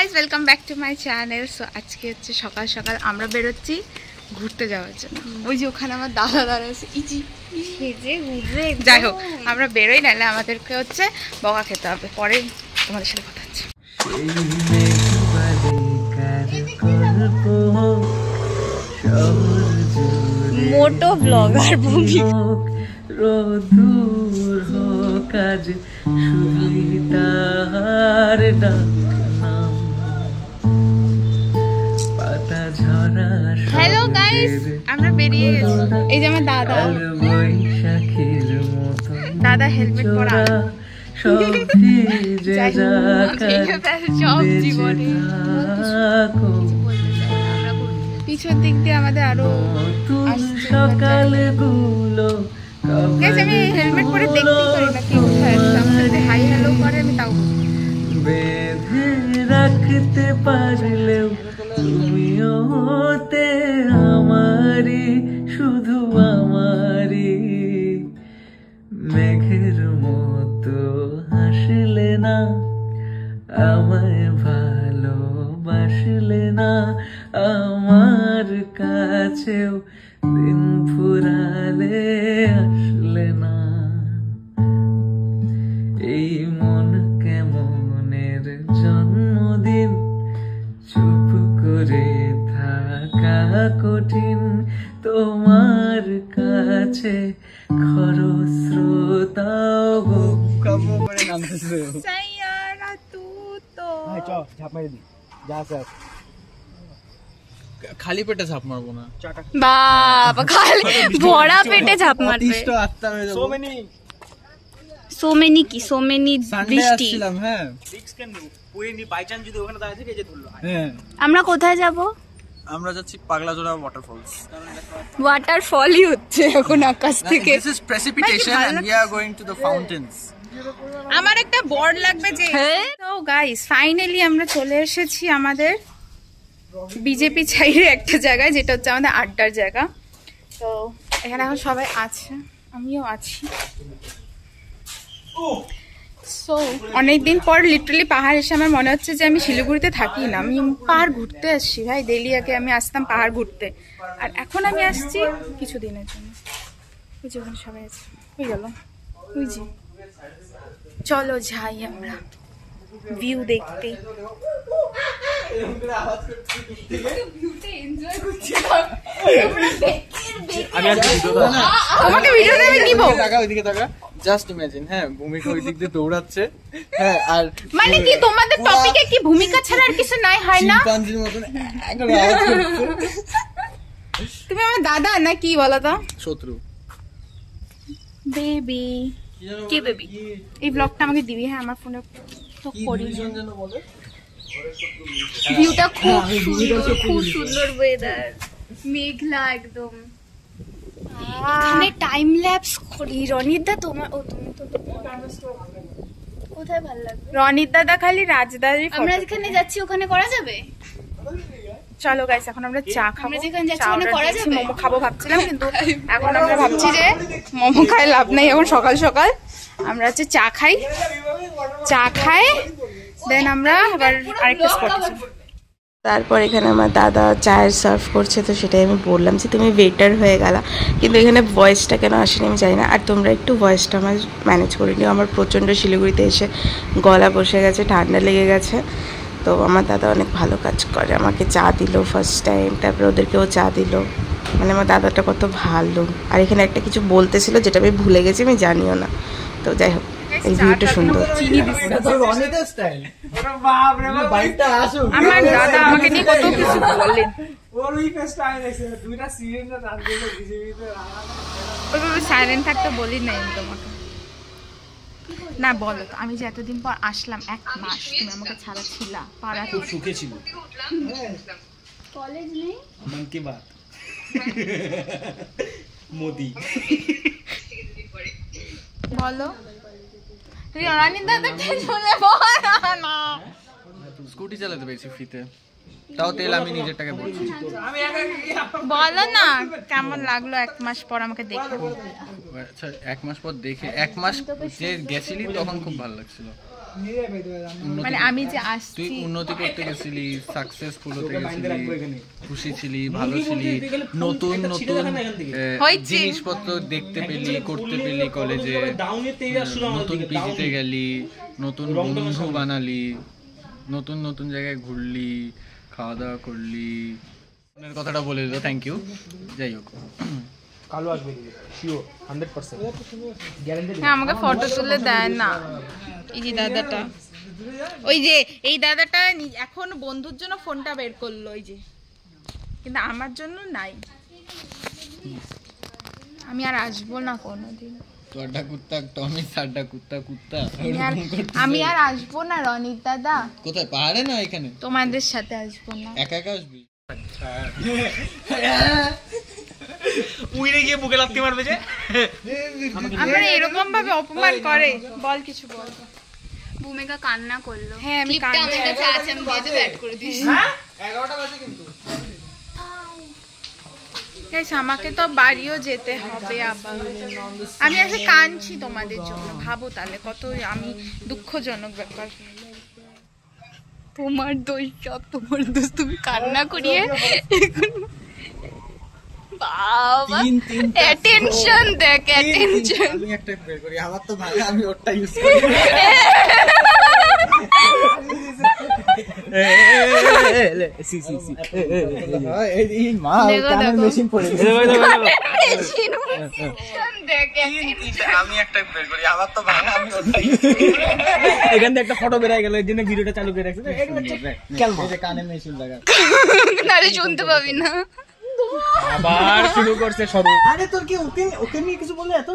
Guys, welcome back to my channel. So আজকে হচ্ছে সকাল সকাল আমরা বেরোচ্ছি ঘুরতে যাওয়ার জন্য। ওই যে ওখানে আমার দাদা দাঁড়া আছে, ইজি সেজে ঘুরবে। যাই হোক, আমরা বেরোই, নাহলে আমাদেরকে হচ্ছে বকা খেতে হবে। পরে তোমাদের সাথে কথা হচ্ছে। মোটো ব্লগার ভূমি রোদুর কাজ শুধুই তার ডাক নাম পাতা ঝরা। হ্যালো গাইস, আমরা বেরিয়ে গেছি। এই যে আমার দাদা, বৈশাখীর মতো দাদা হেলমেট পরা, সব ভিজে সব জীবনে পিছন দিক দিয়ে আমাদের আরো সকালে গুলো। আমি হেলমেট পরে দেখতে পারি না কি কোথায় আছে। আমাদের যদি হাই হ্যালো করে আমি তাও বেঁধে রাখতে পারলেও তুমিও হতে আমারই, শুধু আমারই। মেঘের মতো হাসলে না, আমায় ভালোবাসলে না, আমার কাছেও দিন ফুরালে আসলে না। এই মন কেমনের জন্মদিন, চুপ করে থাকা কঠিন তোমার কাছে। খরস্রোতাও কাবু করে নামতেছে। সাইয়ারা তু তো ভাই চ ঝাঁপ মেরে দি যা স্যার। খালি পেটে ঝাঁপ মারবো না, বাবা খালি ভরা পেটে ঝাঁপ মারবে। অতিষ্ঠ আত্মা হয়ে যাবো। সোমেনি কি সোমেনি বৃষ্টি। হ্যাঁ রিস্ক কেন নেব, পুরি নি বাই চান্স যদি ওখানে দাঁড়িয়ে থেকে এই যে ধরলো। হ্যাঁ, আমরা কোথায় যাব? আমরা যাচ্ছি পাগলাজোড়া ওয়াটারফলস। ওয়াটারফলই হচ্ছে এখন আকাশ থেকে। This is precipitation and we are going to the fountains. আমার একটা বোর্ড লাগবে যে। তো গাইস, ফাইনালি আমরা চলে এসেছি আমাদের বিজেপি সাইডে একটা জায়গায়, যেটা হচ্ছে আমাদের আড্ডার জায়গা। তো এখানে এখন সবাই আছে, আমিও আছি। সো অনেকদিন পর লিটারালি পাহাড় এসে আমার মনে হচ্ছে যে আমি শিলিগুড়িতে থাকি না, আমি পাহাড় ঘুরতে আসছি। ভাই দেলিয়াকে আমি আসতাম পাহাড় ঘুরতে, আর এখন আমি আসছি কিছুদিনের জন্য। ওই যে ওখানে সবাই আছে, ওই গেল ওই যে। চলো যাই আমরা ভিউ দেখতে। তোমাকে ভিডিও দেবে নিব। টাকা ওইদিকে টাকা, জাস্ট ইমাজিন। হ্যাঁ, ভূমিকা ওই দিক দিয়ে দৌড়াচ্ছে। হ্যাঁ, আর মানে কি তোমাদের টপিকে কি ভূমিকা ছাড়া আর কিছু নাই, হয় না? চিম্পাঞ্জির মতন একবার আওয়াজ করছে। তুমি আমার দাদা না কি বলো তো? শত্রু বেবি কি বেবি? এই ব্লগটা আমাকে দিবি। হ্যাঁ, আমার ফোনে তো করি। ভিউটা খুব সুন্দর, খুব সুন্দর ওয়েদার, মেঘলা একদম। এখানে টাইম ল্যাপস করি। রনিত দা তোমার, ও তুমি তো কোথায় ভালো লাগবে? রনিত দাদা খালি রাজদারি। আমরা যেখানে যাচ্ছি ওখানে করা যাবে। চলো গাইস, এখন আমরা চা খাবো। আমরা যেখানে যাচ্ছি ওখানে করা যাবে। মোমো খাবো ভাবছিলাম, কিন্তু এখন আমরা ভাবছি যে মোমো খাই লাভ নাই। এখন সকাল সকাল আমরা হচ্ছে চা খাই, চা খাই দেন আমরা আবার আরেকটা স্পটে যাব। তারপর এখানে আমার দাদা চায়ের সার্ভ করছে, তো সেটাই আমি বললাম যে তুমি ওয়েটার হয়ে গেলা, কিন্তু এখানে ভয়েসটা কেন আসেনি আমি জানি না। আর তোমরা একটু ভয়েসটা আমার ম্যানেজ করে নিও। আমার প্রচণ্ড শিলিগুড়িতে এসে গলা বসে গেছে, ঠান্ডা লেগে গেছে। তো আমার দাদা অনেক ভালো কাজ করে, আমাকে চা দিল ফার্স্ট টাইম, তারপরে ওদেরকেও চা দিল। মানে আমার দাদাটা কত ভালো। আর এখানে একটা কিছু বলতেছিল যেটা আমি ভুলে গেছি, আমি জানিও না। তো যাই হোক, এই ভিউটা সুন্দর। আমার দাদা আমাকে নিয়ে কত কিছু বললেন। ওইভাবে সাইলেন্ট থাকতে বলি নাই তোমাকে। না বলো তো, আমি যে এতদিন পর আসলাম, 1 মাস তুমি আমাকে ছাড়া ছিলা, পাড়া খুব সুখে ছিল। কলেজ নেই, মন কি বাত মোদি বলো। রানী দাদা চলে বল না। স্কুটি চালাতে পেরেছি ফ্রিতে, তাও তেল আমি নিজের টাকা বলছি। বলো না কেমন লাগলো 1 মাস পর আমাকে দেখে? আচ্ছা, 1 মাস পর দেখে, 1 মাস যে গেছিলি তখন খুব ভালো লাগছিল। মানে আমি যে আসছি, তুই উন্নতি করতে গেছিলি, সাকসেসফুল হতে গেছিলি, খুশি ছিলি, ভালো ছিলি, নতুন নতুন জিনিসপত্র দেখতে পেলি, করতে পেলি, কলেজে নতুন পিজিতে গেলি, নতুন বন্ধু বানালি, নতুন নতুন জায়গায় ঘুরলি, খাওয়া দাওয়া করলি। কথাটা বলে দিল, থ্যাংক ইউ। যাই হোক, কালো আসবে শিওর 100% গ্যারান্টি। হ্যাঁ আমাকে ফটো তুলে দেয় না এই যে দাদাটা, ওই যে এই দাদাটা এখন বন্ধুর জন্য ফোনটা বের করলো ওই যে, কিন্তু আমার জন্য নাই। আমি আর আসবো না কোনোদিন। তোরটা কুত্তা টমি, সারটা কুত্তা কুত্তা। আমি আর আসবো না রনিত দাদা। কোথায়? পাহাড়ে না এখানে? তোমাদের সাথে আসবো না। একা একা আসবি? উইরে গিয়ে বুকে লাগতে মারবে যে। আমরা এরকম ভাবে অপমান করে, বল কিছু বল। ভূমিকা কান্না করলো। হ্যাঁ আমি ক্লিপটা আমার কাছে আছে, আমি দিয়ে দেব, অ্যাড করে দিস। 11টা বাজে কিন্তু। গাইস আমাকে তো বাড়িও যেতে হবে আবার। আমি আজকে কাঁদছি তোমাদের জন্য, ভাবো তাহলে কত আমি দুঃখজনক ব্যাপার। তোমার দোষ সব তোমার দোষ, তুমি কান্না করিয়ে বাবা অ্যাটেনশন দেখ, অ্যাটেনশন। আমি একটা বের করি, আমার তো ভালো, আমি ওটা ইউজ করি। সি সি সি এই মা কানে মেশিন পড়ে গেছে। আমি একটা বের করি, আমার তো ভালো, আমি ওটা ইউজ করি। এখান থেকে একটা ফটো বেরিয়ে গেল, এর জন্য ভিডিওটা চালু করে রাখছি। কেন কানে মেশিন লাগা? নারে শুনতে পাবি না। আবার শুরু করছে সরু। আরে তোর কি ওকে নিয়ে কিছু বলে এত?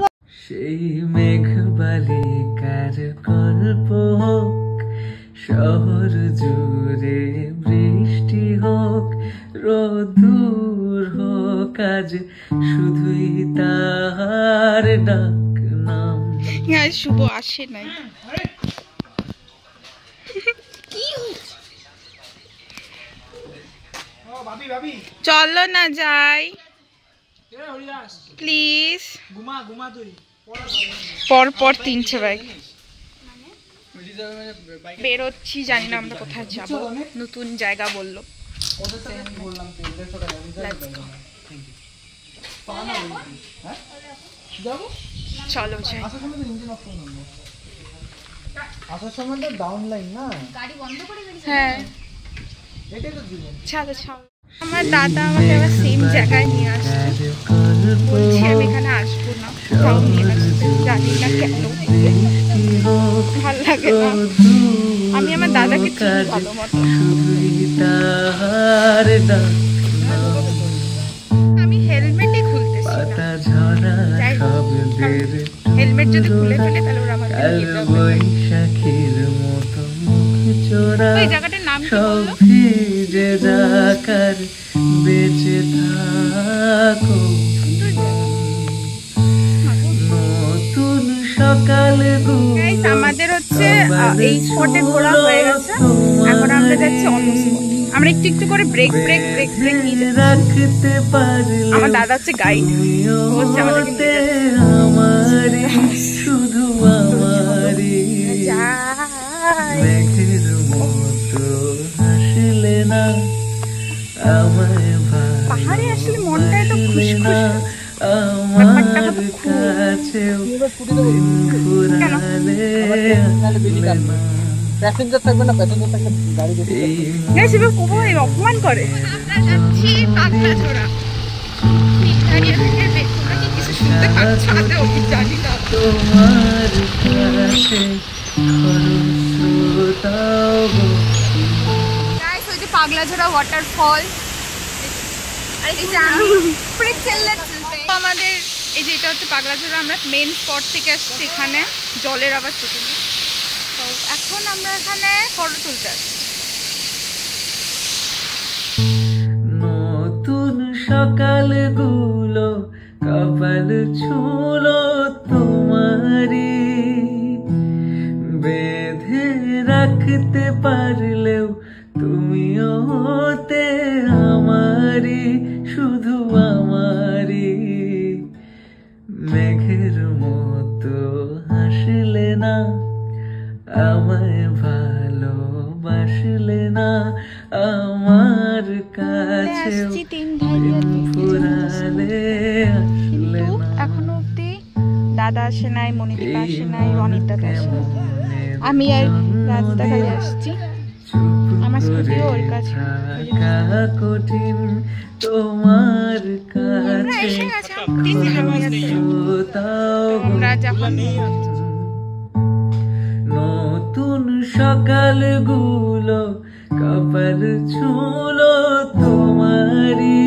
সেই মেঘ বালিকার গল্প হোক, শহর জুড়ে বৃষ্টি হোক, রোদুর হোক, আজ শুধুই তাহার ডাক নাম। হ্যাঁ শুভ আসে নাই। চলো না যাই প্লিজ। পর 300 ব্যাগ বেরোচ্ছি, জানি না আমরা কোথায় যাবো, নতুন জায়গা বললো। চলো যাই। আসার সময় তো ডাউন লাইন না? গাড়ি বন্ধ করে গেলি? হ্যাঁ এটাই তো জীবন। চলো চলো। আমার দাদা আমাকে আবার সেম জায়গায় নিয়ে আসছে, বলছি আমি এখানে আসবো না, তাও নিয়ে আসছে, জানি না কেন, ভাল লাগে না। আমি আমার দাদাকে চিনি ভালো মতো। আমি হেলমেটই খুলতেছি না, হেলমেট যদি খুলে ফেলে তাহলে ওরা আমার বৈশাখীর মতো মুখ চোরা, ওই জায়গাটার নাম কি বললো? ভিজে যাকার বেঁচে থাকো, নতুন সকালে গাইস আমাদের হচ্ছে এই স্পটে ঘোরা হয়ে গেছে, এখন আমরা যাচ্ছি অন্য স্পট। আমরা একটু একটু করে ব্রেক নিয়ে রাখতে পারলে আমার দাদা হচ্ছে গাইড, হচ্ছে আমাদেরকে আমারই শুধু আমারই, মেঘের মতো হাসলে না আমায়, পাহাড়ে আসলে মনটা এত খুশি আমার কাছেও দিন ফুরালে প্যাসেঞ্জার থাকবে না, প্যাসেঞ্জার থাকলে গাড়ি বেশি। গাইস এবার কোথায় অপমান করে। আমরা যাচ্ছি পাগলাঝোড়া। ভিক্টোরিয়া থেকে তোমরা কি কিছু শুনতে পাচ্ছ? আদৌ আমি জানি না। তোমার কাছে খরস্রোতাও গাইস ওই যে পাগলাঝোড়া ওয়াটারফল, আর এই যে আমি প্রিটেন্ডার চলতে আমাদের এই যে এটা হচ্ছে পাগলাঝোড়া। আমরা মেন স্পট থেকে আসছি, এখানে জলের আবার ছুটি নেই, তো এখন আমরা এখানে ফটো তুলতে আসছি। নতুন সকালগুলো কপাল ছুলো তোমারই, বেঁধে রাখতে পারলেও তুমিও হতে আমারই, শুধু আমারই, মেঘের মতো হাসলে না আমায় আসলে না আমার কাছে আসছি 3 ভাই আর 2 ফুরালে আসলে কিন্তু না এখনো অব্দি দাদা আসে নাই, মনিদীপা আসে নাই, রনিত দাদা আসে নাই। আমি আর রাজদা খালি আসছি, আমার স্কুটিও ওর কাছে। কঠিন তোমার আমরা কাছে এসে গেছি, 3 দিন আমরা যখন নতুন সকালগুলো কপাল ছুলো তোমারই